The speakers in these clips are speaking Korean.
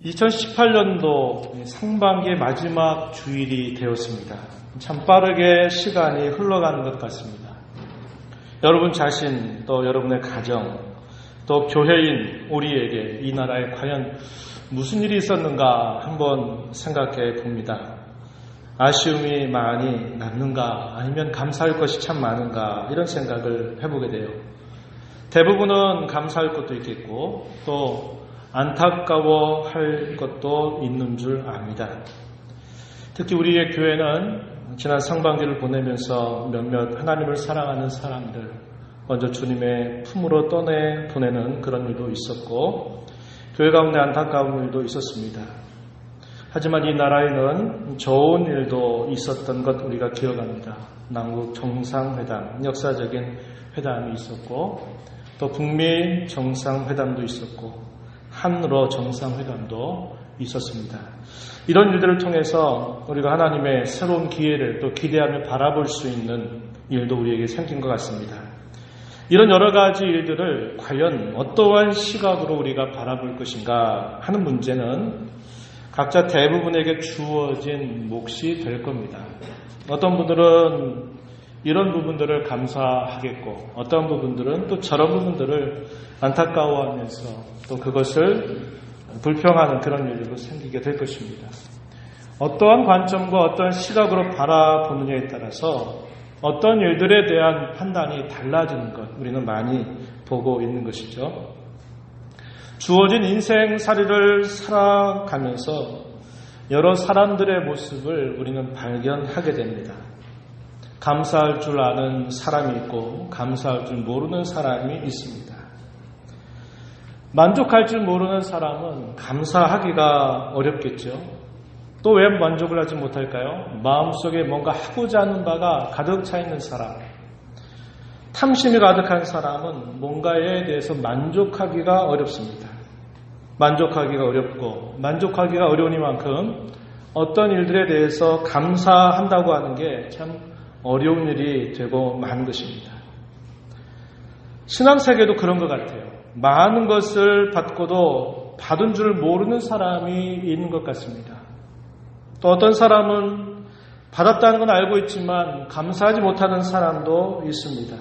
2018년도 상반기의 마지막 주일이 되었습니다. 참 빠르게 시간이 흘러가는 것 같습니다. 여러분 자신, 또 여러분의 가정, 또 교회인 우리에게 이 나라에 과연 무슨 일이 있었는가 한번 생각해 봅니다. 아쉬움이 많이 남는가, 아니면 감사할 것이 참 많은가, 이런 생각을 해보게 돼요. 대부분은 감사할 것도 있겠고 또 안타까워할 것도 있는 줄 압니다. 특히 우리의 교회는 지난 상반기를 보내면서 몇몇 하나님을 사랑하는 사람들 먼저 주님의 품으로 떠내 보내는 그런 일도 있었고, 교회 가운데 안타까운 일도 있었습니다. 하지만 이 나라에는 좋은 일도 있었던 것 우리가 기억합니다. 남북 정상회담, 역사적인 회담이 있었고, 또 북미 정상회담도 있었고, 한러 정상회담도 있었습니다. 이런 일들을 통해서 우리가 하나님의 새로운 기회를 또 기대하며 바라볼 수 있는 일도 우리에게 생긴 것 같습니다. 이런 여러 가지 일들을 과연 어떠한 시각으로 우리가 바라볼 것인가 하는 문제는 각자 대부분에게 주어진 몫이 될 겁니다. 어떤 분들은 이런 부분들을 감사하겠고, 어떤 부분들은 또 저런 부분들을 안타까워하면서 또 그것을 불평하는 그런 일들도 생기게 될 것입니다. 어떠한 관점과 어떠한 시각으로 바라보느냐에 따라서 어떤 일들에 대한 판단이 달라지는 것, 우리는 많이 보고 있는 것이죠. 주어진 인생살이를 살아가면서 여러 사람들의 모습을 우리는 발견하게 됩니다. 감사할 줄 아는 사람이 있고 감사할 줄 모르는 사람이 있습니다. 만족할 줄 모르는 사람은 감사하기가 어렵겠죠. 또 왜 만족을 하지 못할까요? 마음속에 뭔가 하고자 하는 바가 가득 차 있는 사람, 탐심이 가득한 사람은 뭔가에 대해서 만족하기가 어렵습니다. 만족하기가 어렵고 만족하기가 어려우니만큼 어떤 일들에 대해서 감사한다고 하는 게 참 어려운 일이 되고 만 것입니다. 신앙세계도 그런 것 같아요. 많은 것을 받고도 받은 줄 모르는 사람이 있는 것 같습니다. 또 어떤 사람은 받았다는 건 알고 있지만 감사하지 못하는 사람도 있습니다.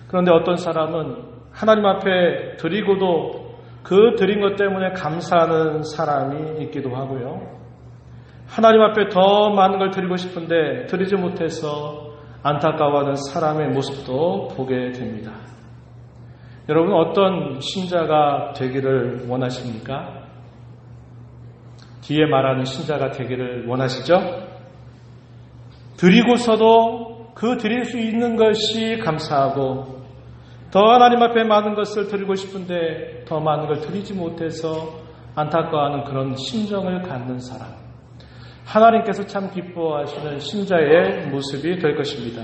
그런데 어떤 사람은 하나님 앞에 드리고도 그 드린 것 때문에 감사하는 사람이 있기도 하고요. 하나님 앞에 더 많은 걸 드리고 싶은데 드리지 못해서 안타까워하는 사람의 모습도 보게 됩니다. 여러분, 어떤 신자가 되기를 원하십니까? 뒤에 말하는 신자가 되기를 원하시죠? 드리고서도 그 드릴 수 있는 것이 감사하고, 더 하나님 앞에 많은 것을 드리고 싶은데 더 많은 걸 드리지 못해서 안타까워하는 그런 심정을 갖는 사람, 하나님께서 참 기뻐하시는 신자의 모습이 될 것입니다.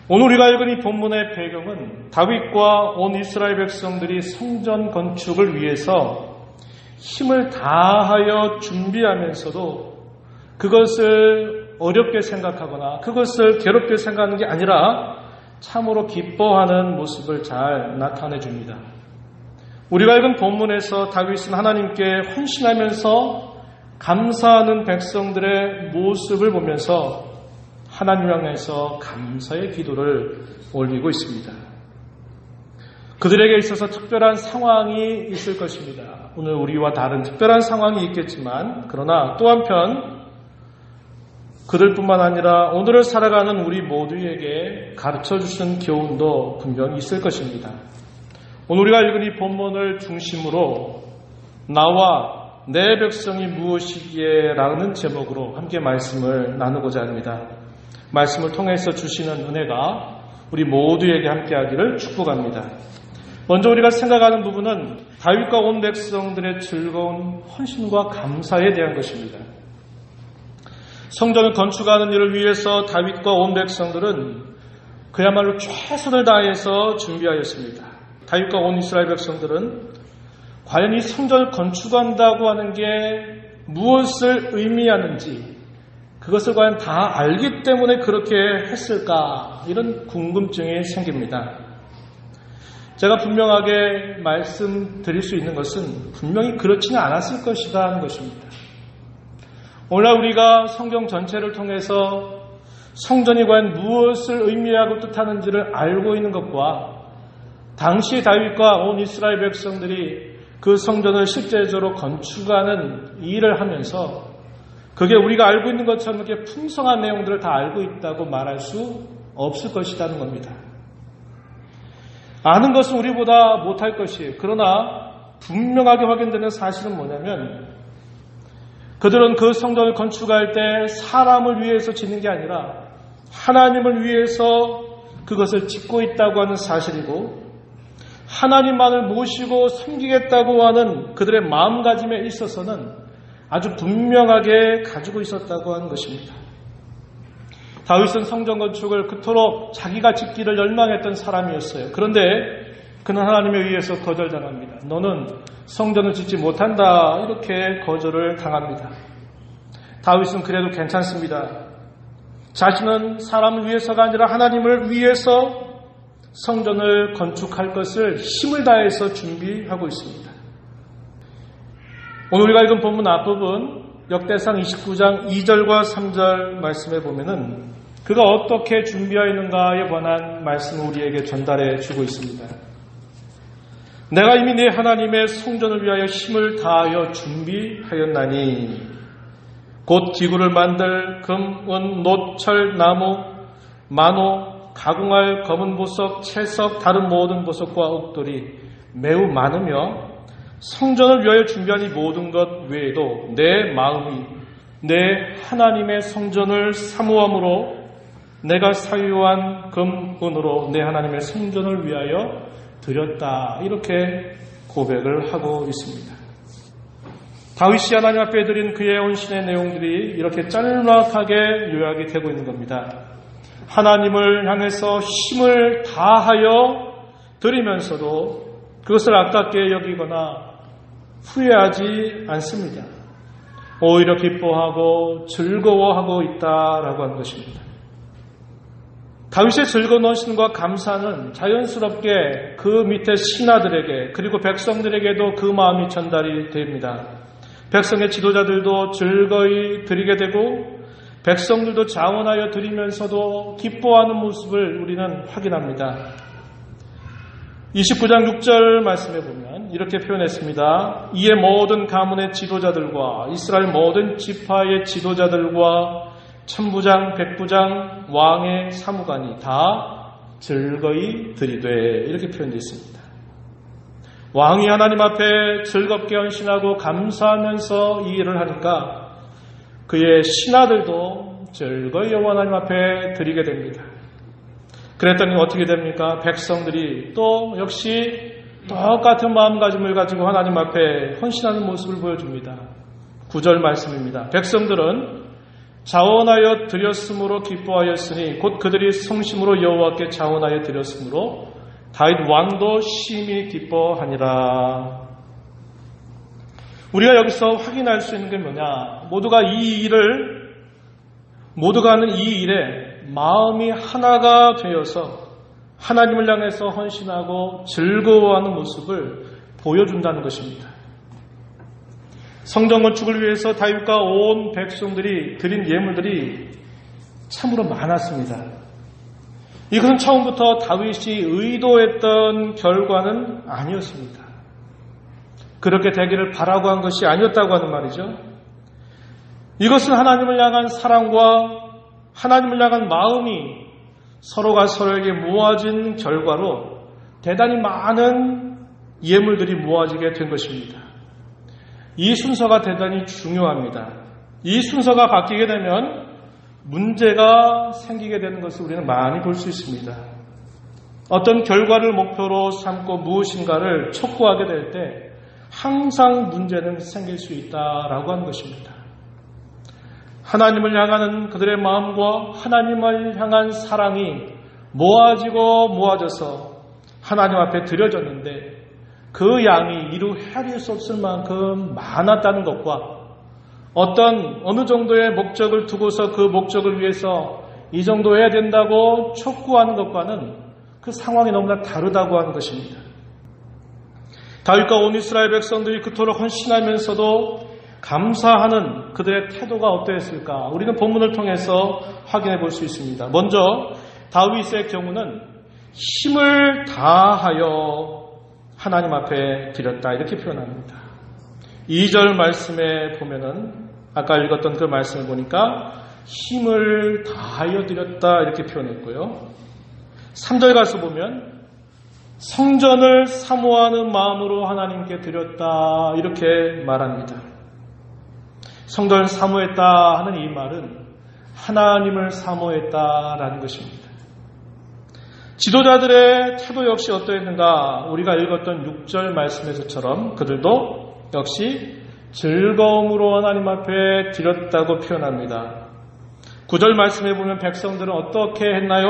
오늘 우리가 읽은 이 본문의 배경은 다윗과 온 이스라엘 백성들이 성전 건축을 위해서 힘을 다하여 준비하면서도 그것을 어렵게 생각하거나 그것을 괴롭게 생각하는 게 아니라 참으로 기뻐하는 모습을 잘 나타내 줍니다. 우리가 읽은 본문에서 다윗은 하나님께 헌신하면서 감사하는 백성들의 모습을 보면서 하나님 향해서 감사의 기도를 올리고 있습니다. 그들에게 있어서 특별한 상황이 있을 것입니다. 오늘 우리와 다른 특별한 상황이 있겠지만, 그러나 또 한편 그들뿐만 아니라 오늘을 살아가는 우리 모두에게 가르쳐주신 교훈도 분명히 있을 것입니다. 오늘 우리가 읽은 이 본문을 중심으로 나와 내 백성이 무엇이기에 라는 제목으로 함께 말씀을 나누고자 합니다. 말씀을 통해서 주시는 은혜가 우리 모두에게 함께하기를 축복합니다. 먼저 우리가 생각하는 부분은 다윗과 온 백성들의 즐거운 헌신과 감사에 대한 것입니다. 성전을 건축하는 일을 위해서 다윗과 온 백성들은 그야말로 최선을 다해서 준비하였습니다. 다윗과 온 이스라엘 백성들은 과연 이 성전을 건축한다고 하는 게 무엇을 의미하는지, 그것을 과연 다 알기 때문에 그렇게 했을까, 이런 궁금증이 생깁니다. 제가 분명하게 말씀드릴 수 있는 것은 분명히 그렇지는 않았을 것이다 하는 것입니다. 오늘날 우리가 성경 전체를 통해서 성전이 과연 무엇을 의미하고 뜻하는지를 알고 있는 것과 당시 다윗과 온 이스라엘 백성들이 그 성전을 실제적으로 건축하는 일을 하면서 그게 우리가 알고 있는 것처럼 이렇게 풍성한 내용들을 다 알고 있다고 말할 수 없을 것이라는 겁니다. 아는 것은 우리보다 못할 것이에요. 그러나 분명하게 확인되는 사실은 뭐냐면 그들은 그 성전을 건축할 때 사람을 위해서 짓는 게 아니라 하나님을 위해서 그것을 짓고 있다고 하는 사실이고 하나님만을 모시고 섬기겠다고 하는 그들의 마음가짐에 있어서는 아주 분명하게 가지고 있었다고 하는 것입니다. 다윗은 성전 건축을 그토록 자기가 짓기를 열망했던 사람이었어요. 그런데 그는 하나님에 의해서 거절당합니다. 너는 성전을 짓지 못한다. 이렇게 거절을 당합니다. 다윗은 그래도 괜찮습니다. 자신은 사람을 위해서가 아니라 하나님을 위해서 성전을 건축할 것을 힘을 다해서 준비하고 있습니다. 오늘 우리가 읽은 본문 앞부분 역대상 29장 2절과 3절 말씀에 보면은 그가 어떻게 준비하였는가에 관한 말씀을 우리에게 전달해 주고 있습니다. 내가 이미 네 하나님의 성전을 위하여 힘을 다하여 준비하였나니 곧 기구를 만들 금, 은, 놋, 철, 나무, 만호, 가공할 검은 보석, 채석, 다른 모든 보석과 옥돌이 매우 많으며 성전을 위하여 준비한 이 모든 것 외에도 내 마음이 내 하나님의 성전을 사모함으로 내가 사유한 금, 은으로 내 하나님의 성전을 위하여 드렸다. 이렇게 고백을 하고 있습니다. 다윗이 하나님 앞에 드린 그의 헌신의 내용들이 이렇게 짤막하게 요약이 되고 있는 겁니다. 하나님을 향해서 힘을 다하여 드리면서도 그것을 아깝게 여기거나 후회하지 않습니다. 오히려 기뻐하고 즐거워하고 있다라고 하는 것입니다. 다윗의 즐거운 헌신과 감사는 자연스럽게 그 밑에 신하들에게 그리고 백성들에게도 그 마음이 전달이 됩니다. 백성의 지도자들도 즐거이 드리게 되고 백성들도 자원하여 드리면서도 기뻐하는 모습을 우리는 확인합니다. 29장 6절 말씀에 보면 이렇게 표현했습니다. 이에 모든 가문의 지도자들과 이스라엘 모든 지파의 지도자들과 천부장, 백부장, 왕의 사무관이 다 즐거이 드리되 이렇게 표현되어 있습니다. 왕이 하나님 앞에 즐겁게 헌신하고 감사하면서 이 일을 하니까 그의 신하들도 즐거이 여호와 하나님 앞에 드리게 됩니다. 그랬더니 어떻게 됩니까? 백성들이 또 역시 똑같은 마음가짐을 가지고 하나님 앞에 헌신하는 모습을 보여줍니다. 9절 말씀입니다. 백성들은 자원하여 드렸으므로 기뻐하였으니 곧 그들이 성심으로 여호와께 자원하여 드렸으므로 다윗 왕도 심히 기뻐하니라. 우리가 여기서 확인할 수 있는 게 뭐냐? 모두가 하는 이 일에 마음이 하나가 되어서 하나님을 향해서 헌신하고 즐거워하는 모습을 보여준다는 것입니다. 성전 건축을 위해서 다윗과 온 백성들이 드린 예물들이 참으로 많았습니다. 이것은 처음부터 다윗이 의도했던 결과는 아니었습니다. 그렇게 되기를 바라고 한 것이 아니었다고 하는 말이죠. 이것은 하나님을 향한 사랑과 하나님을 향한 마음이 서로가 서로에게 모아진 결과로 대단히 많은 예물들이 모아지게 된 것입니다. 이 순서가 대단히 중요합니다. 이 순서가 바뀌게 되면 문제가 생기게 되는 것을 우리는 많이 볼 수 있습니다. 어떤 결과를 목표로 삼고 무엇인가를 촉구하게 될 때 항상 문제는 생길 수 있다라고 하는 것입니다. 하나님을 향하는 그들의 마음과 하나님을 향한 사랑이 모아져서 하나님 앞에 드려졌는데 그 양이 이루 헤아릴 수 없을 만큼 많았다는 것과 어느 정도의 목적을 두고서 그 목적을 위해서 이 정도 해야 된다고 촉구하는 것과는 그 상황이 너무나 다르다고 하는 것입니다. 다윗과 온 이스라엘 백성들이 그토록 헌신하면서도 감사하는 그들의 태도가 어떠했을까? 우리는 본문을 통해서 확인해 볼 수 있습니다. 먼저 다윗의 경우는 힘을 다하여 하나님 앞에 드렸다 이렇게 표현합니다. 2절 말씀에 보면은 아까 읽었던 그 말씀을 보니까 힘을 다하여 드렸다 이렇게 표현했고요. 3절 가서 보면 성전을 사모하는 마음으로 하나님께 드렸다 이렇게 말합니다. 성전을 사모했다 하는 이 말은 하나님을 사모했다라는 것입니다. 지도자들의 태도 역시 어떠했는가? 우리가 읽었던 6절 말씀에서처럼 그들도 역시 즐거움으로 하나님 앞에 드렸다고 표현합니다. 9절 말씀에 보면 백성들은 어떻게 했나요?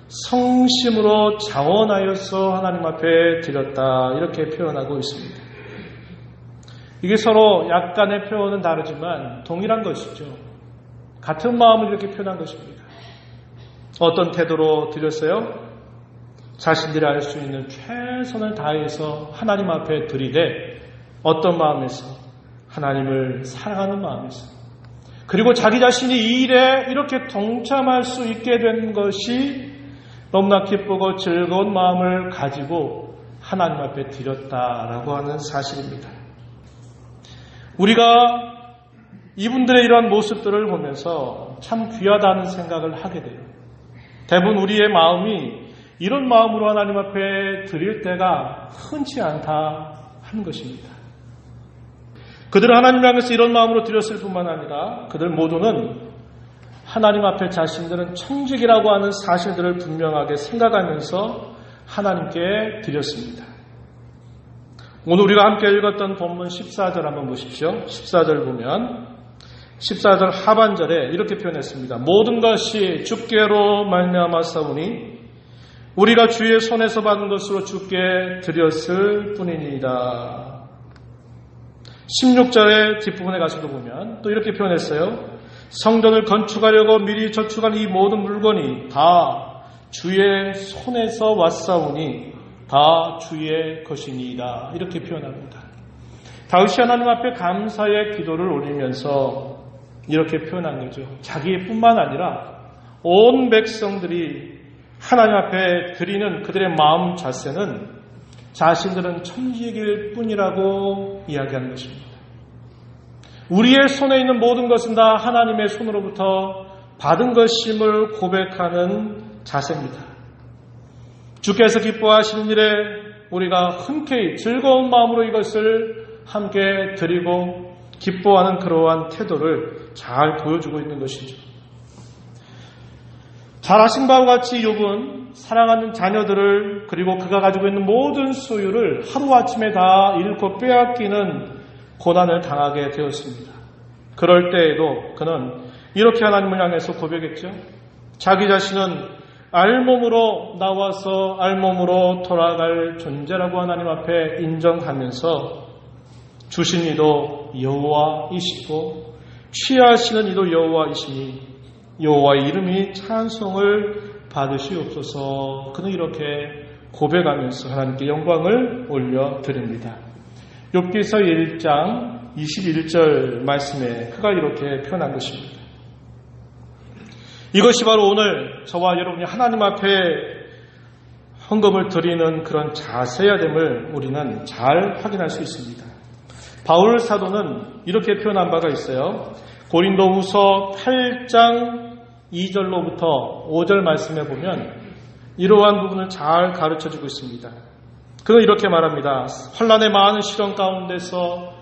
성심으로 자원하여서 하나님 앞에 드렸다 이렇게 표현하고 있습니다. 이게 서로 약간의 표현은 다르지만 동일한 것이죠. 같은 마음을 이렇게 표현한 것입니다. 어떤 태도로 드렸어요? 자신들이 알 수 있는 최선을 다해서 하나님 앞에 드리되 어떤 마음에서? 하나님을 사랑하는 마음에서. 그리고 자기 자신이 이 일에 이렇게 동참할 수 있게 된 것이 너무나 기쁘고 즐거운 마음을 가지고 하나님 앞에 드렸다라고 하는 사실입니다. 우리가 이분들의 이러한 모습들을 보면서 참 귀하다는 생각을 하게 돼요. 대부분 우리의 마음이 이런 마음으로 하나님 앞에 드릴 때가 흔치 않다 하는 것입니다. 그들은 하나님 향해서 이런 마음으로 드렸을 뿐만 아니라 그들 모두는 하나님 앞에 자신들은 청직이라고 하는 사실들을 분명하게 생각하면서 하나님께 드렸습니다. 오늘 우리가 함께 읽었던 본문 14절 한번 보십시오. 14절 보면 14절 하반절에 이렇게 표현했습니다. 모든 것이 주께로 말미암아 싸우니 우리가 주의 손에서 받은 것으로 주께 드렸을 뿐이니이다. 16절의 뒷부분에 가서도 보면 또 이렇게 표현했어요. 성전을 건축하려고 미리 저축한 이 모든 물건이 다 주의 손에서 왔사오니 다 주의 것이니이다. 이렇게 표현합니다. 다윗이 하나님 앞에 감사의 기도를 올리면서 이렇게 표현한 거죠. 자기뿐만 아니라 온 백성들이 하나님 앞에 드리는 그들의 마음 자세는 자신들은 천직일 뿐이라고 이야기하는 것입니다. 우리의 손에 있는 모든 것은 다 하나님의 손으로부터 받은 것임을 고백하는 자세입니다. 주께서 기뻐하시는 일에 우리가 흔쾌히 즐거운 마음으로 이것을 함께 드리고 기뻐하는 그러한 태도를 잘 보여주고 있는 것이죠. 잘 아신 바와 같이 욥은 사랑하는 자녀들을 그리고 그가 가지고 있는 모든 소유를 하루아침에 다 잃고 빼앗기는 고난을 당하게 되었습니다. 그럴 때에도 그는 이렇게 하나님을 향해서 고백했죠. 자기 자신은 알몸으로 나와서 알몸으로 돌아갈 존재라고 하나님 앞에 인정하면서 주신 이도 여호와이시고 취하시는 이도 여호와이시니 여호와의 이름이 찬송을 받으시옵소서. 그는 이렇게 고백하면서 하나님께 영광을 올려드립니다. 욥기서 1장 21절 말씀에 그가 이렇게 표현한 것입니다. 이것이 바로 오늘 저와 여러분이 하나님 앞에 헌금을 드리는 그런 자세야 됨을 우리는 잘 확인할 수 있습니다. 바울 사도는 이렇게 표현한 바가 있어요. 고린도후서 8장 2절로부터 5절 말씀에 보면 이러한 부분을 잘 가르쳐주고 있습니다. 그는 이렇게 말합니다. 환난의 많은 시련 가운데서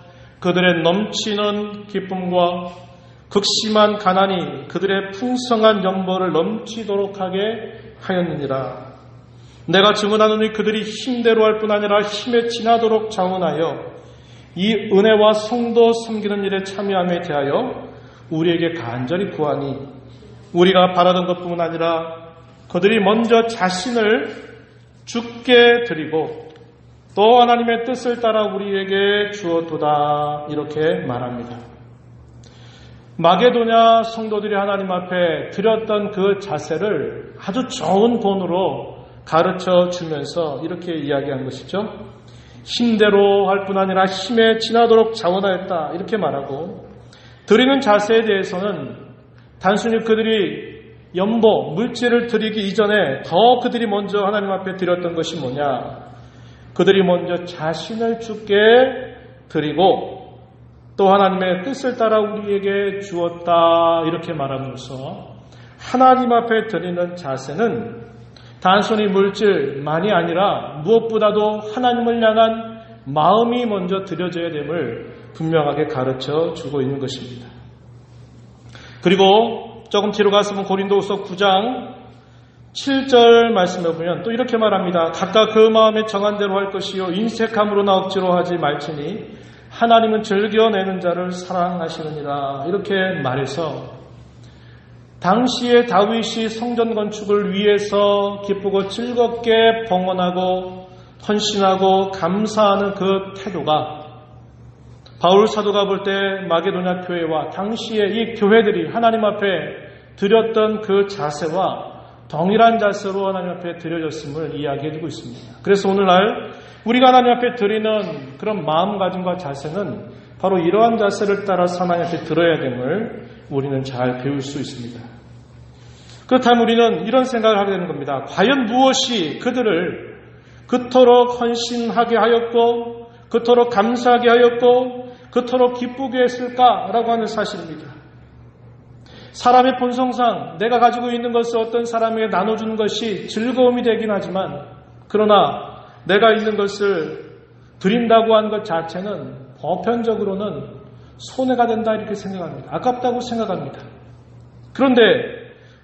그들의 넘치는 기쁨과 극심한 가난이 그들의 풍성한 연보를 넘치도록 하게 하였느니라. 내가 증언하노니 그들이 힘대로 할 뿐 아니라 힘에 지나도록 자원하여 이 은혜와 성도 섬기는 일에 참여함에 대하여 우리에게 간절히 구하니 우리가 바라던 것뿐만 아니라 그들이 먼저 자신을 주께 드리고 또 하나님의 뜻을 따라 우리에게 주었도다. 이렇게 말합니다. 마게도냐 성도들이 하나님 앞에 드렸던 그 자세를 아주 좋은 본으로 가르쳐 주면서 이렇게 이야기한 것이죠. 힘대로 할 뿐 아니라 힘에 지나도록 자원하였다 이렇게 말하고, 드리는 자세에 대해서는 단순히 그들이 연보, 물질을 드리기 이전에 더 그들이 먼저 하나님 앞에 드렸던 것이 뭐냐, 그들이 먼저 자신을 주께 드리고 또 하나님의 뜻을 따라 우리에게 주었다 이렇게 말하면서, 하나님 앞에 드리는 자세는 단순히 물질만이 아니라 무엇보다도 하나님을 향한 마음이 먼저 드려져야 됨을 분명하게 가르쳐 주고 있는 것입니다. 그리고 조금 뒤로 갔으면 고린도후서 9장 7절 말씀에 보면 또 이렇게 말합니다. 각각 그 마음에 정한 대로 할 것이요 인색함으로나 억지로 하지 말지니 하나님은 즐겨내는 자를 사랑하시느니라 이렇게 말해서, 당시에 다윗이 성전 건축을 위해서 기쁘고 즐겁게 봉헌하고 헌신하고 감사하는 그 태도가 바울 사도가 볼 때 마게도냐 교회와 당시에 이 교회들이 하나님 앞에 드렸던 그 자세와 동일한 자세로 하나님 앞에 드려졌음을 이야기해주고 있습니다. 그래서 오늘날 우리가 하나님 앞에 드리는 그런 마음가짐과 자세는 바로 이러한 자세를 따라서 하나님 앞에 드려야 됨을 우리는 잘 배울 수 있습니다. 그렇다면 우리는 이런 생각을 하게 되는 겁니다. 과연 무엇이 그들을 그토록 헌신하게 하였고 그토록 감사하게 하였고 그토록 기쁘게 했을까라고 하는 사실입니다. 사람의 본성상 내가 가지고 있는 것을 어떤 사람에게 나눠주는 것이 즐거움이 되긴 하지만, 그러나 내가 있는 것을 드린다고 하는 것 자체는 보편적으로는 손해가 된다 이렇게 생각합니다. 아깝다고 생각합니다. 그런데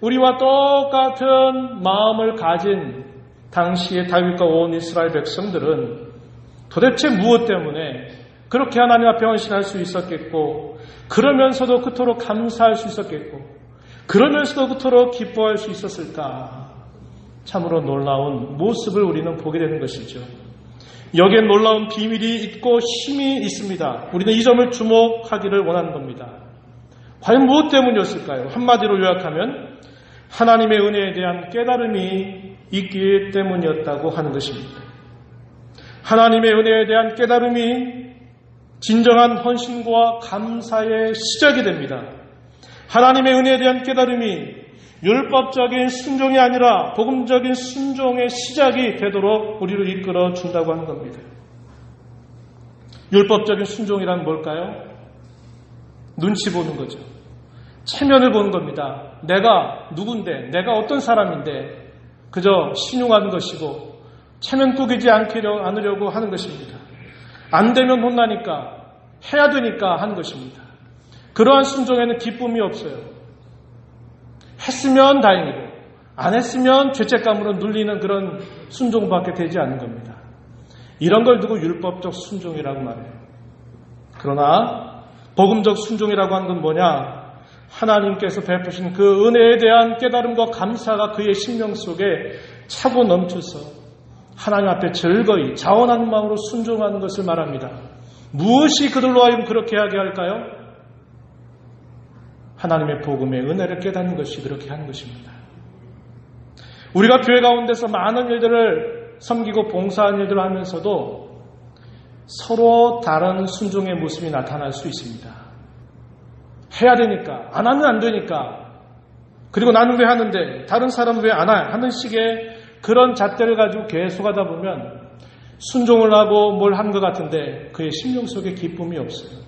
우리와 똑같은 마음을 가진 당시의 다윗과 온 이스라엘 백성들은 도대체 무엇 때문에 그렇게 하나님 앞에 헌신할 수 있었겠고, 그러면서도 그토록 감사할 수 있었겠고, 그러면서도 그토록 기뻐할 수 있었을까? 참으로 놀라운 모습을 우리는 보게 되는 것이죠. 여기에 놀라운 비밀이 있고 힘이 있습니다. 우리는 이 점을 주목하기를 원하는 겁니다. 과연 무엇 때문이었을까요? 한마디로 요약하면 하나님의 은혜에 대한 깨달음이 있기 때문이었다고 하는 것입니다. 하나님의 은혜에 대한 깨달음이 진정한 헌신과 감사의 시작이 됩니다. 하나님의 은혜에 대한 깨달음이 율법적인 순종이 아니라 복음적인 순종의 시작이 되도록 우리를 이끌어 준다고 하는 겁니다. 율법적인 순종이란 뭘까요? 눈치 보는 거죠. 체면을 보는 겁니다. 내가 누군데, 내가 어떤 사람인데 그저 신용하는 것이고 체면 꾸기지 않으려고 하는 것입니다. 안 되면 혼나니까, 해야 되니까 하는 것입니다. 그러한 순종에는 기쁨이 없어요. 했으면 다행이고 안 했으면 죄책감으로 눌리는 그런 순종밖에 되지 않는 겁니다. 이런 걸 두고 율법적 순종이라고 말해요. 그러나 복음적 순종이라고 하는 건 뭐냐? 하나님께서 베푸신 그 은혜에 대한 깨달음과 감사가 그의 심령 속에 차고 넘쳐서 하나님 앞에 즐거이 자원하는 마음으로 순종하는 것을 말합니다. 무엇이 그들로 하여금 그렇게 하게 할까요? 하나님의 복음의 은혜를 깨닫는 것이 그렇게 하는 것입니다. 우리가 교회 가운데서 많은 일들을 섬기고 봉사하는 일들을 하면서도 서로 다른 순종의 모습이 나타날 수 있습니다. 해야 되니까, 안 하면 안 되니까, 그리고 나는 왜 하는데 다른 사람은 왜 안 하는 식의 그런 잣대를 가지고 계속 하다 보면 순종을 하고 뭘 한 것 같은데 그의 심령 속에 기쁨이 없어요.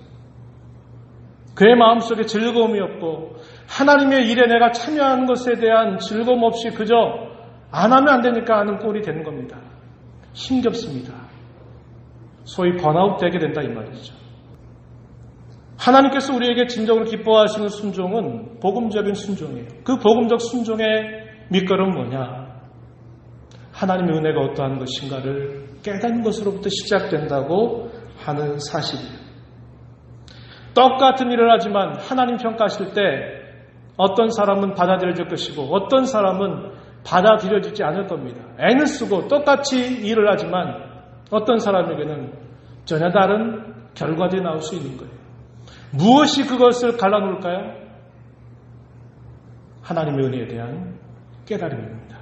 그의 마음속에 즐거움이 없고 하나님의 일에 내가 참여하는 것에 대한 즐거움 없이 그저 안 하면 안 되니까 하는 꼴이 되는 겁니다. 힘겹습니다. 소위 번아웃 되게 된다 이 말이죠. 하나님께서 우리에게 진정으로 기뻐하시는 순종은 복음적인 순종이에요. 그 복음적 순종의 밑거름은 뭐냐? 하나님의 은혜가 어떠한 것인가를 깨닫는 것으로부터 시작된다고 하는 사실이에요. 똑같은 일을 하지만 하나님 평가하실 때 어떤 사람은 받아들여질 것이고 어떤 사람은 받아들여지지 않을 겁니다. 애는 쓰고 똑같이 일을 하지만 어떤 사람에게는 전혀 다른 결과들이 나올 수 있는 거예요. 무엇이 그것을 갈라놓을까요? 하나님의 은혜에 대한 깨달음입니다.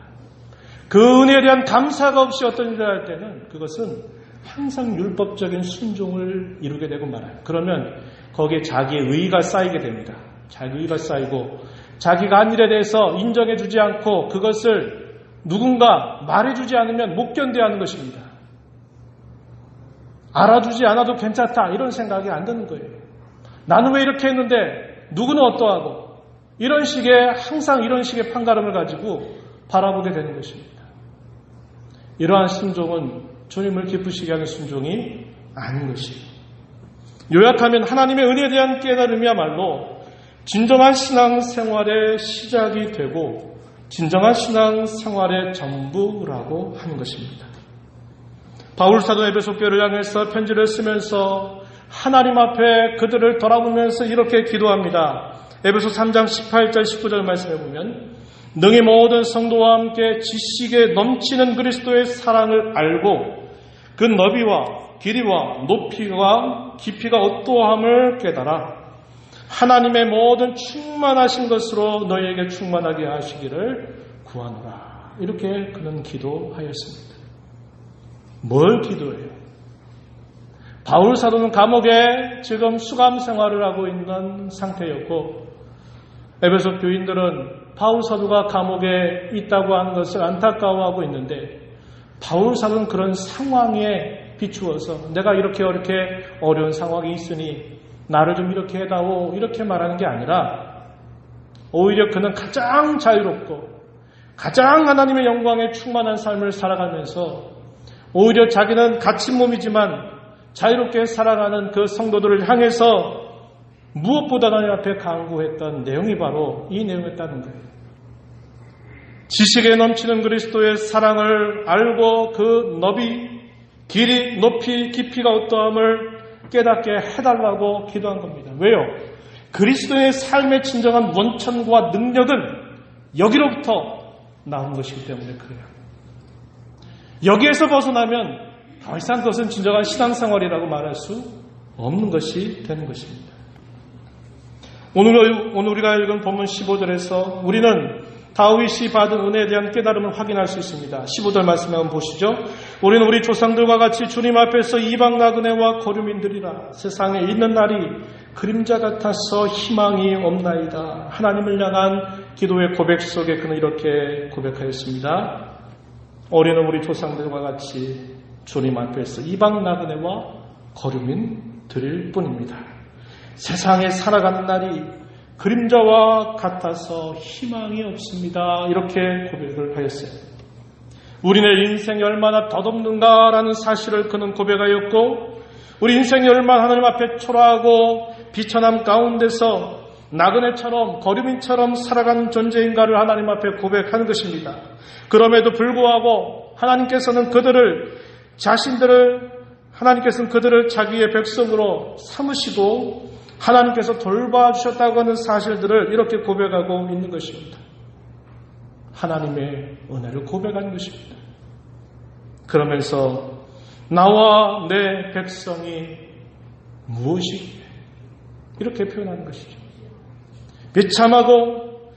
그 은혜에 대한 감사가 없이 어떤 일을 할 때는 그것은 항상 율법적인 순종을 이루게 되고 말아요. 그러면 거기에 자기의 의의가 쌓이게 됩니다. 자기 의의가 쌓이고 자기가 한 일에 대해서 인정해주지 않고 그것을 누군가 말해주지 않으면 못 견뎌하는 것입니다. 알아주지 않아도 괜찮다 이런 생각이 안 드는 거예요. 나는 왜 이렇게 했는데 누구는 어떠하고 항상 이런 식의 판가름을 가지고 바라보게 되는 것입니다. 이러한 순종은 주님을 기쁘시게 하는 순종이 아닌 것이에요. 요약하면 하나님의 은혜에 대한 깨달음이야말로 진정한 신앙생활의 시작이 되고 진정한 신앙생활의 전부라고 하는 것입니다. 바울 사도 에베소 교회를 향해서 편지를 쓰면서 하나님 앞에 그들을 돌아보면서 이렇게 기도합니다. 에베소 3장 18절 19절 말씀해 보면 능히 모든 성도와 함께 지식에 넘치는 그리스도의 사랑을 알고 그 너비와 길이와 높이와 깊이가 어떠함을 깨달아 하나님의 모든 충만하신 것으로 너희에게 충만하게 하시기를 구하노라. 이렇게 그는 기도하였습니다. 뭘 기도해요? 바울 사도는 감옥에 지금 수감 생활을 하고 있는 상태였고 에베소 교인들은 바울 사도가 감옥에 있다고 하는 것을 안타까워하고 있는데 바울 사도는 그런 상황에 비추어서 내가 이렇게 어려운 상황이 있으니 나를 좀 이렇게 해다오 이렇게 말하는 게 아니라 오히려 그는 가장 자유롭고 가장 하나님의 영광에 충만한 삶을 살아가면서 오히려 자기는 갇힌 몸이지만 자유롭게 살아가는 그 성도들을 향해서 무엇보다 하나님 앞에 간구했던 내용이 바로 이 내용이었다는 거예요. 지식에 넘치는 그리스도의 사랑을 알고 그 너비, 길이, 높이, 깊이가 어떠함을 깨닫게 해달라고 기도한 겁니다. 왜요? 그리스도의 삶의 진정한 원천과 능력은 여기로부터 나온 것이기 때문에 그래요. 여기에서 벗어나면 더 이상 그것은 진정한 신앙생활이라고 말할 수 없는 것이 되는 것입니다. 오늘 우리가 읽은 본문 15절에서 우리는 다윗이 받은 은혜에 대한 깨달음을 확인할 수 있습니다. 15절 말씀 한번 보시죠. 우리는 우리 조상들과 같이 주님 앞에서 이방 나그네와 거류민들이라 세상에 있는 날이 그림자 같아서 희망이 없나이다. 하나님을 향한 기도의 고백 속에 그는 이렇게 고백하였습니다. 우리는 우리 조상들과 같이 주님 앞에서 이방 나그네와 거류민들일 뿐입니다. 세상에 살아가는 날이 그림자와 같아서 희망이 없습니다. 이렇게 고백을 하였어요. 우리네 인생이 얼마나 덧없는가라는 사실을 그는 고백하였고 우리 인생이 얼마나 하나님 앞에 초라하고 비천함 가운데서 나그네처럼 거류민처럼 살아가는 존재인가를 하나님 앞에 고백하는 것입니다. 그럼에도 불구하고 하나님께서는 그들을 자기의 백성으로 삼으시고 하나님께서 돌봐주셨다고 하는 사실들을 이렇게 고백하고 있는 것입니다. 하나님의 은혜를 고백하는 것입니다. 그러면서 나와 내 백성이 무엇이기에 이렇게 표현하는 것이죠. 비천하고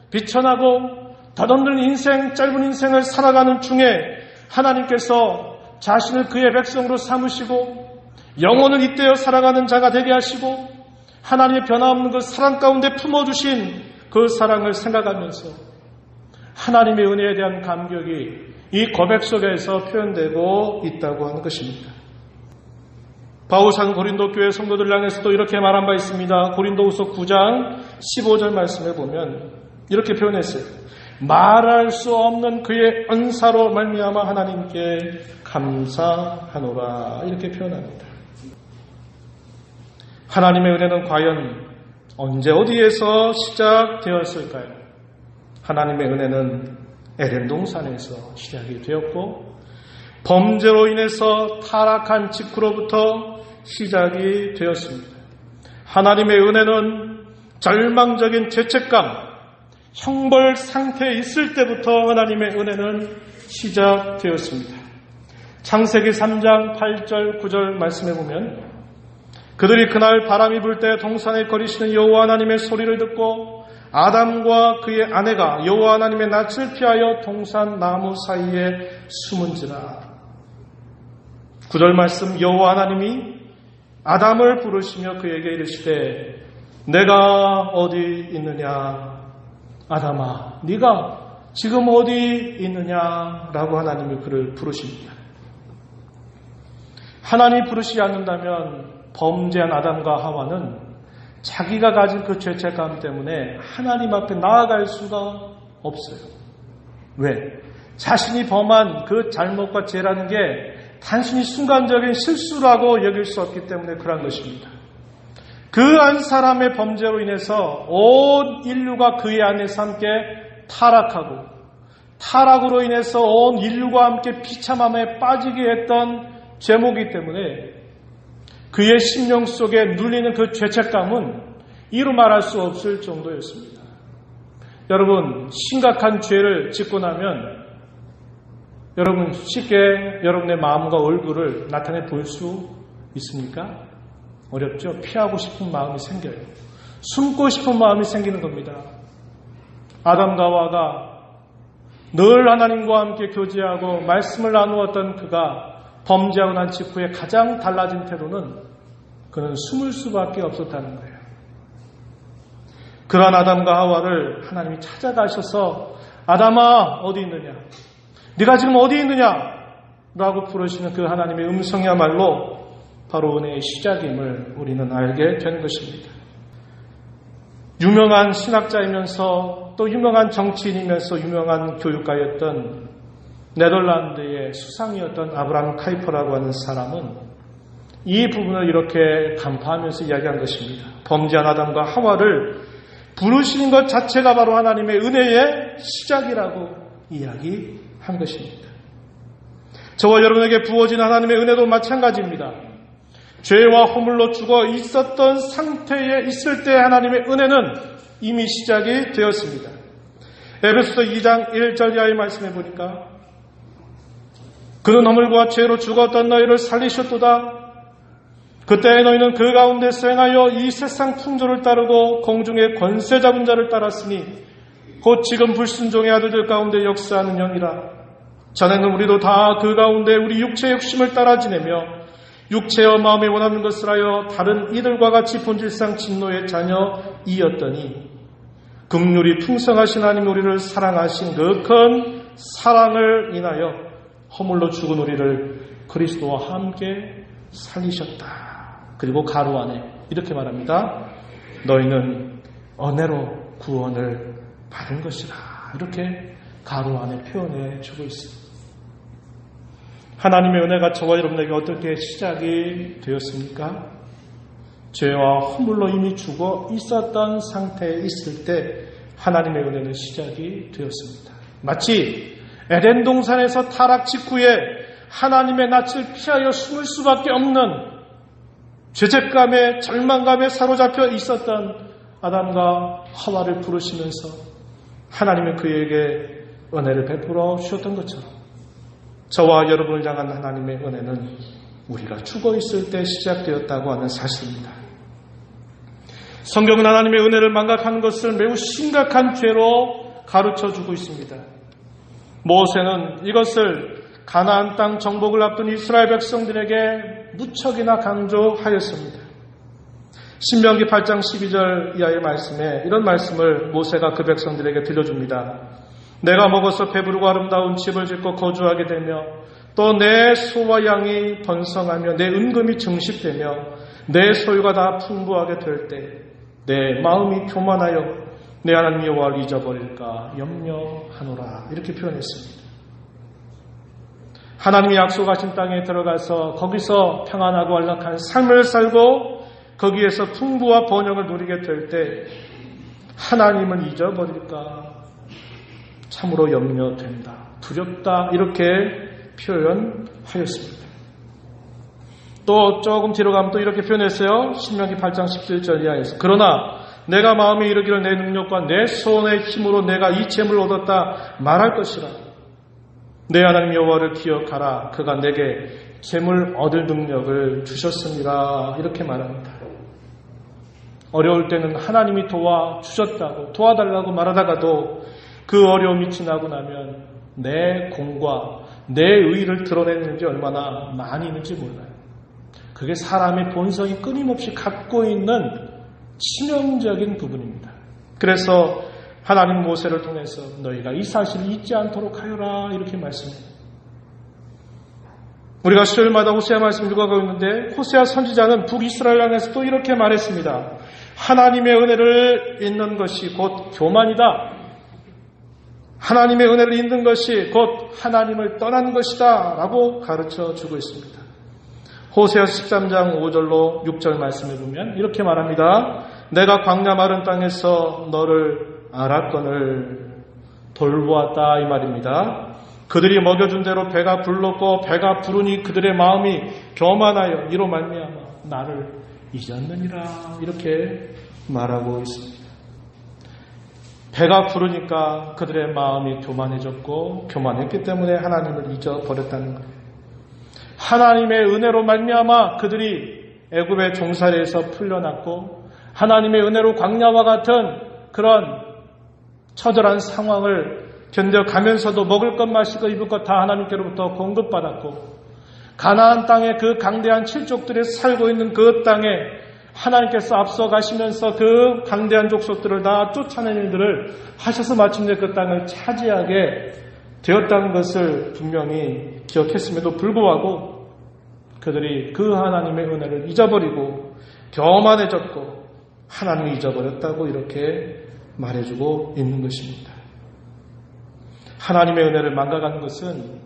덧없는 인생, 짧은 인생을 살아가는 중에 하나님께서 자신을 그의 백성으로 삼으시고 영혼을 잇대어 살아가는 자가 되게 하시고 하나님의 변함없는 그 사랑 가운데 품어주신 그 사랑을 생각하면서 하나님의 은혜에 대한 감격이 이 고백 속에서 표현되고 있다고 하는 것입니다. 바울사는 고린도 교회 성도들 향해서도 이렇게 말한 바 있습니다. 고린도후서 9장 15절 말씀에 보면 이렇게 표현했어요. 말할 수 없는 그의 은사로 말미암아 하나님께 감사하노라 이렇게 표현합니다. 하나님의 은혜는 과연 언제 어디에서 시작되었을까요? 하나님의 은혜는 에덴 동산에서 시작이 되었고 범죄로 인해서 타락한 직후로부터 시작이 되었습니다. 하나님의 은혜는 절망적인 죄책감, 형벌 상태에 있을 때부터 하나님의 은혜는 시작되었습니다. 창세기 3장 8절 9절 말씀해 보면 그들이 그날 바람이 불 때 동산에 거리시는 여호와 하나님의 소리를 듣고 아담과 그의 아내가 여호와 하나님의 낯을 피하여 동산 나무 사이에 숨은지라. 9절 말씀, 여호와 하나님이 아담을 부르시며 그에게 이르시되 내가 어디 있느냐? 아담아, 네가 지금 어디 있느냐라고 하나님이 그를 부르십니다. 하나님이 부르시지 않는다면 범죄한 아담과 하와는 자기가 가진 그 죄책감 때문에 하나님 앞에 나아갈 수가 없어요. 왜? 자신이 범한 그 잘못과 죄라는 게 단순히 순간적인 실수라고 여길 수 없기 때문에 그런 것입니다. 그 한 사람의 범죄로 인해서 온 인류가 그의 안에서 함께 타락으로 인해서 온 인류가 함께 비참함에 빠지게 했던 죄목이기 때문에 그의 심령 속에 눌리는 그 죄책감은 이루 말할 수 없을 정도였습니다. 여러분, 심각한 죄를 짓고 나면 여러분 쉽게 여러분의 마음과 얼굴을 나타내 볼 수 있습니까? 어렵죠? 피하고 싶은 마음이 생겨요. 숨고 싶은 마음이 생기는 겁니다. 아담과 하와가 늘 하나님과 함께 교제하고 말씀을 나누었던 그가 범죄하고 난 직후에 가장 달라진 태도는 그는 숨을 수밖에 없었다는 거예요. 그러한 아담과 하와를 하나님이 찾아가셔서 아담아 어디 있느냐? 네가 지금 어디 있느냐? 라고 부르시는 그 하나님의 음성이야말로 바로 은혜의 시작임을 우리는 알게 되는 것입니다. 유명한 신학자이면서 또 유명한 정치인이면서 유명한 교육가였던 네덜란드의 수상이었던 아브라함 카이퍼라고 하는 사람은 이 부분을 이렇게 간파하면서 이야기한 것입니다. 범죄한 아담과 하와를 부르시는 것 자체가 바로 하나님의 은혜의 시작이라고 이야기한 것입니다. 저와 여러분에게 부어진 하나님의 은혜도 마찬가지입니다. 죄와 허물로 죽어 있었던 상태에 있을 때 하나님의 은혜는 이미 시작이 되었습니다. 에베소서 2장 1절 이하의 말씀해 보니까 그는 허물과 죄로 죽었던 너희를 살리셨도다. 그때 너희는 그 가운데서 행하여 이 세상 풍조를 따르고 공중의 권세 잡은 자를 따랐으니 곧 지금 불순종의 아들들 가운데 역사하는 영이라. 전에는 우리도 다 그 가운데 우리 육체의 욕심을 따라 지내며 육체와 마음에 원하는 것을 하여 다른 이들과 같이 본질상 진노의 자녀이었더니 긍휼이 풍성하신 하나님 우리를 사랑하신 그 큰 사랑을 인하여 허물로 죽은 우리를 그리스도와 함께 살리셨다. 그리고 가로 안에 이렇게 말합니다. 너희는 은혜로 구원을 받은 것이라. 이렇게 가로 안에 표현해 주고 있습니다. 하나님의 은혜가 저와 여러분에게 어떻게 시작이 되었습니까? 죄와 허물로 이미 죽어 있었던 상태에 있을 때 하나님의 은혜는 시작이 되었습니다. 마치 에덴 동산에서 타락 직후에 하나님의 낯을 피하여 숨을 수밖에 없는 죄책감에 절망감에 사로잡혀 있었던 아담과 하와를 부르시면서 하나님은 그에게 은혜를 베풀어 주셨던 것처럼 저와 여러분을 향한 하나님의 은혜는 우리가 죽어 있을 때 시작되었다고 하는 사실입니다. 성경은 하나님의 은혜를 망각하는 것을 매우 심각한 죄로 가르쳐주고 있습니다. 모세는 이것을 가나안 땅 정복을 앞둔 이스라엘 백성들에게 무척이나 강조하였습니다. 신명기 8장 12절 이하의 말씀에 이런 말씀을 모세가 그 백성들에게 들려줍니다. 내가 먹어서 배부르고 아름다운 집을 짓고 거주하게 되며 또 내 소와 양이 번성하며 내 은금이 증식되며 내 소유가 다 풍부하게 될 때 내 마음이 교만하여 내 하나님 여호와를 잊어버릴까 염려하노라. 이렇게 표현했습니다. 하나님이 약속하신 땅에 들어가서 거기서 평안하고 안락한 삶을 살고 거기에서 풍부와 번영을 누리게 될 때 하나님을 잊어버릴까 참으로 염려된다, 두렵다 이렇게 표현하였습니다. 또 조금 뒤로 가면 또 이렇게 표현했어요. 신명기 8장 17절 이하에서 그러나 내가 마음에 이르기를 내 능력과 내 손의 힘으로 내가 이 재물을 얻었다 말할 것이라. 내 하나님 여호와를 기억하라. 그가 내게 재물 얻을 능력을 주셨습니다. 이렇게 말합니다. 어려울 때는 하나님이 도와주셨다고 도와달라고 말하다가도 그 어려움이 지나고 나면 내 공과 내 의의를 드러내는지 얼마나 많이 있는지 몰라요. 그게 사람의 본성이 끊임없이 갖고 있는 치명적인 부분입니다. 그래서 하나님 모세를 통해서 너희가 이 사실을 잊지 않도록 하여라 이렇게 말씀해요. 우리가 수요일마다 호세아 말씀을 읽어가고 있는데 호세아 선지자는 북이스라엘 향해서 또 이렇게 말했습니다. 하나님의 은혜를 잊는 것이 곧 교만이다. 하나님의 은혜를 잊는 것이 곧 하나님을 떠난 것이다 라고 가르쳐 주고 있습니다. 호세아 13장 5절로 6절 말씀을 보면 이렇게 말합니다. 내가 광야 마른 땅에서 너를 알았거늘 돌보았다 이 말입니다. 그들이 먹여준 대로 배가 불렀고 배가 부르니 그들의 마음이 교만하여 이로 말미암아 나를 잊었느니라 이렇게 말하고 있습니다. 배가 부르니까 그들의 마음이 교만해졌고 교만했기 때문에 하나님을 잊어버렸다는 거예요. 하나님의 은혜로 말미암아 그들이 애굽의 종살이에서 풀려났고 하나님의 은혜로 광야와 같은 그런 처절한 상황을 견뎌가면서도 먹을 것 마실 것 입을 것 다 하나님께로부터 공급받았고 가나안 땅의 그 강대한 칠족들이 살고 있는 그 땅에 하나님께서 앞서 가시면서 그 강대한 족속들을 다 쫓아낸 일들을 하셔서 마침내 그 땅을 차지하게 되었다는 것을 분명히 기억했음에도 불구하고 그들이 그 하나님의 은혜를 잊어버리고 교만해졌고 하나님을 잊어버렸다고 이렇게 말해주고 있는 것입니다. 하나님의 은혜를 망각하는 것은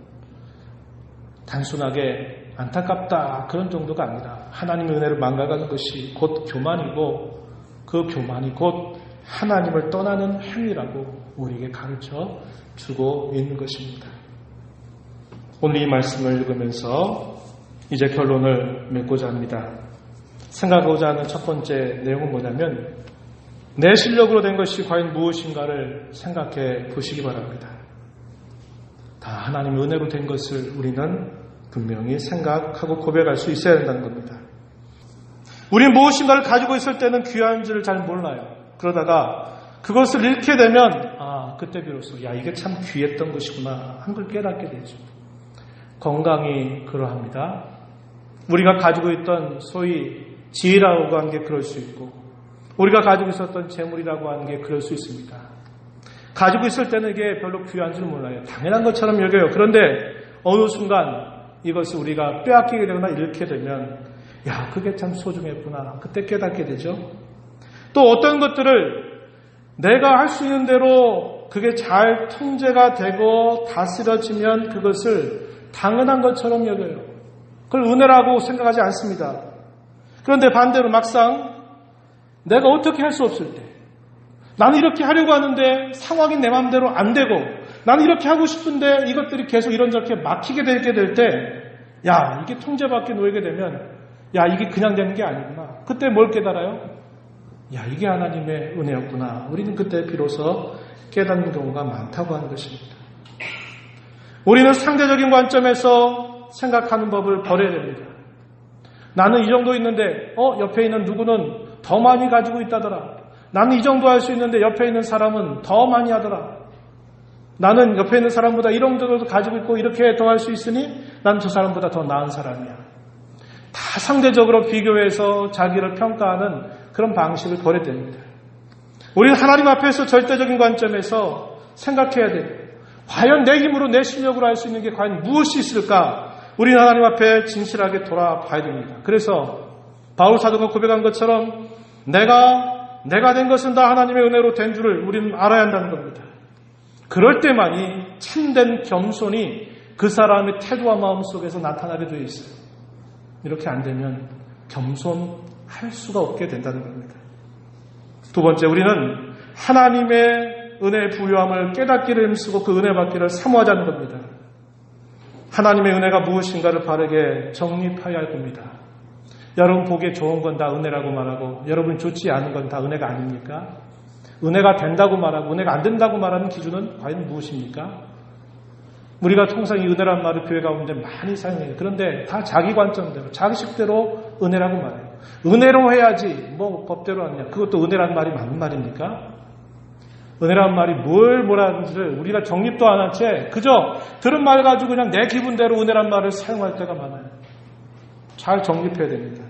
단순하게 안타깝다 그런 정도가 아니라 하나님의 은혜를 망각하는 것이 곧 교만이고 그 교만이 곧 하나님을 떠나는 행위라고 우리에게 가르쳐 주고 있는 것입니다. 오늘 이 말씀을 읽으면서 이제 결론을 맺고자 합니다. 생각하고자 하는 첫 번째 내용은 뭐냐면 내 실력으로 된 것이 과연 무엇인가를 생각해 보시기 바랍니다. 다 하나님의 은혜로 된 것을 우리는 분명히 생각하고 고백할 수 있어야 된다는 겁니다. 우리는 무엇인가를 가지고 있을 때는 귀한 줄 잘 몰라요. 그러다가 그것을 잃게 되면 그때 비로소 이게 참 귀했던 것이구나 한 걸 깨닫게 되죠. 건강이 그러합니다. 우리가 가지고 있던 소위 지혜라고 하는 게 그럴 수 있고 우리가 가지고 있었던 재물이라고 하는 게 그럴 수 있습니다. 가지고 있을 때는 이게 별로 귀한 줄 몰라요. 당연한 것처럼 여겨요. 그런데 어느 순간 이것을 우리가 빼앗기게 되거나 잃게 되면 그게 참 소중했구나. 그때 깨닫게 되죠. 또 어떤 것들을 내가 할 수 있는 대로 그게 잘 통제가 되고 다스려지면 그것을 당연한 것처럼 여겨요. 그걸 은혜라고 생각하지 않습니다. 그런데 반대로 막상 내가 어떻게 할 수 없을 때 나는 이렇게 하려고 하는데 상황이 내 마음대로 안 되고 나는 이렇게 하고 싶은데 이것들이 계속 이런저렇게 막히게 되게 될 때 이게 통제 밖에 놓이게 되면 이게 그냥 되는 게 아니구나. 그때 뭘 깨달아요? 이게 하나님의 은혜였구나. 우리는 그때 비로소 깨닫는 경우가 많다고 하는 것입니다. 우리는 상대적인 관점에서 생각하는 법을 버려야 됩니다. 나는 이 정도 있는데 옆에 있는 누구는 더 많이 가지고 있다더라. 나는 이 정도 할 수 있는데 옆에 있는 사람은 더 많이 하더라. 나는 옆에 있는 사람보다 이런 정도도 가지고 있고 이렇게 더 할 수 있으니 난 저 사람보다 더 나은 사람이야. 다 상대적으로 비교해서 자기를 평가하는 그런 방식을 버려야 됩니다. 우리는 하나님 앞에서 절대적인 관점에서 생각해야 돼요. 과연 내 힘으로 내 실력으로 할 수 있는 게 과연 무엇이 있을까? 우리는 하나님 앞에 진실하게 돌아봐야 됩니다. 그래서 바울 사도가 고백한 것처럼 내가 된 것은 다 하나님의 은혜로 된 줄을 우리는 알아야 한다는 겁니다. 그럴 때만이 참된 겸손이 그 사람의 태도와 마음 속에서 나타나게 되어 있어요. 이렇게 안 되면 겸손할 수가 없게 된다는 겁니다. 두 번째, 우리는 하나님의 은혜의 부유함을 깨닫기를 힘쓰고 그 은혜 받기를 사모하자는 겁니다. 하나님의 은혜가 무엇인가를 바르게 정립해야 할 겁니다. 여러분 보기에 좋은 건 다 은혜라고 말하고 여러분 좋지 않은 건 다 은혜가 아닙니까? 은혜가 된다고 말하고 은혜가 안 된다고 말하는 기준은 과연 무엇입니까? 우리가 통상 이 은혜란 말을 교회 가운데 많이 사용해요. 그런데 다 자기 관점대로 자기식대로 은혜라고 말해요. 은혜로 해야지 법대로 하느냐. 그것도 은혜란 말이 맞는 말입니까? 은혜란 말이 뭘 뭐라는지를 우리가 정립도 안 한 채 그저 들은 말 가지고 그냥 내 기분대로 은혜란 말을 사용할 때가 많아요. 잘 정립해야 됩니다.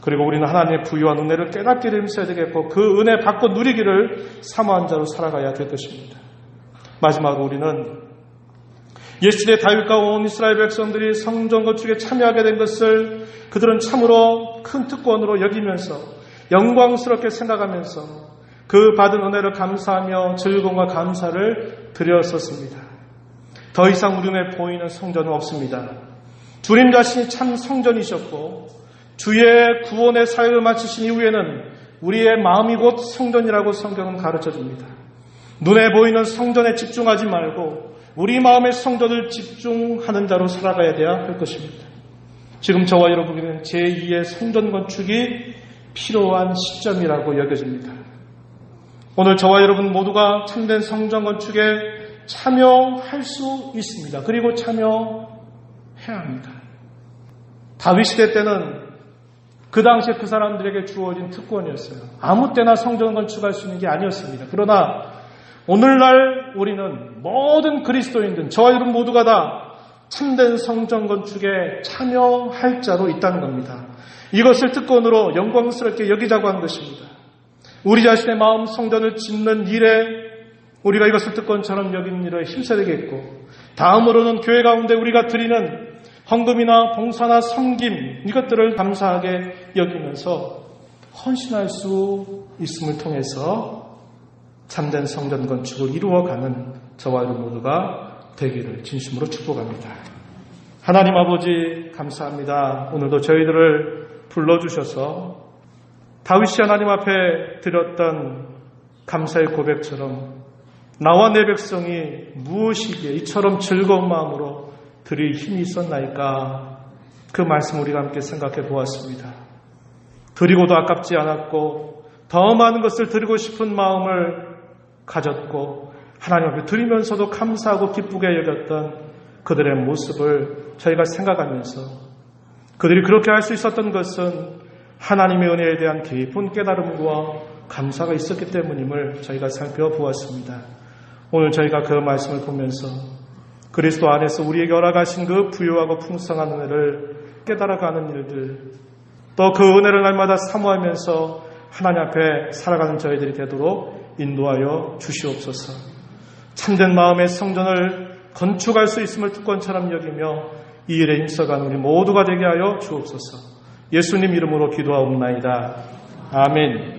그리고 우리는 하나님의 부유한 은혜를 깨닫게 힘써야 되겠고 그 은혜 받고 누리기를 사모한 자로 살아가야 될 것입니다. 마지막으로 우리는 옛시대 다윗과 온 이스라엘 백성들이 성전 건축에 참여하게 된 것을 그들은 참으로 큰 특권으로 여기면서 영광스럽게 생각하면서 그 받은 은혜를 감사하며 즐거움과 감사를 드렸었습니다. 더 이상 우리 눈에 보이는 성전은 없습니다. 주님 자신이 참 성전이셨고 주의 구원의 사역을 마치신 이후에는 우리의 마음이 곧 성전이라고 성경은 가르쳐줍니다. 눈에 보이는 성전에 집중하지 말고 우리 마음의 성전을 집중하는 자로 살아가야 돼야 할 것입니다. 지금 저와 여러분에게는 제2의 성전 건축이 필요한 시점이라고 여겨집니다. 오늘 저와 여러분 모두가 참된 성전 건축에 참여할 수 있습니다. 그리고 참여해야 합니다. 다윗 시대 때는 그 당시에 그 사람들에게 주어진 특권이었어요. 아무 때나 성전 건축할 수 있는 게 아니었습니다. 그러나 오늘날 우리는 모든 그리스도인들, 저와 여러분 모두가 다 참된 성전 건축에 참여할 자로 있다는 겁니다. 이것을 특권으로 영광스럽게 여기자고 한 것입니다. 우리 자신의 마음 성전을 짓는 일에 우리가 이것을 특권처럼 여기는 일에 힘써야 되겠고, 다음으로는 교회 가운데 우리가 드리는 헌금이나 봉사나 섬김 이것들을 감사하게 여기면서 헌신할 수 있음을 통해서 참된 성전 건축을 이루어가는 저와 여러분 모두가 되기를 진심으로 축복합니다. 하나님 아버지 감사합니다. 오늘도 저희들을 불러주셔서 다윗이 하나님 앞에 드렸던 감사의 고백처럼 나와 내 백성이 무엇이기에 이처럼 즐거운 마음으로 드릴 힘이 있었나이까, 그 말씀 우리가 함께 생각해 보았습니다. 드리고도 아깝지 않았고 더 많은 것을 드리고 싶은 마음을 가졌고 하나님 앞에 드리면서도 감사하고 기쁘게 여겼던 그들의 모습을 저희가 생각하면서 그들이 그렇게 할 수 있었던 것은 하나님의 은혜에 대한 깊은 깨달음과 감사가 있었기 때문임을 저희가 살펴보았습니다. 오늘 저희가 그 말씀을 보면서 그리스도 안에서 우리에게 허락하신 그 부유하고 풍성한 은혜를 깨달아가는 일들, 또 그 은혜를 날마다 사모하면서 하나님 앞에 살아가는 저희들이 되도록 인도하여 주시옵소서. 참된 마음의 성전을 건축할 수 있음을 특권처럼 여기며 이 일에 힘써가는 우리 모두가 되게 하여 주옵소서. 예수님 이름으로 기도하옵나이다. 아멘.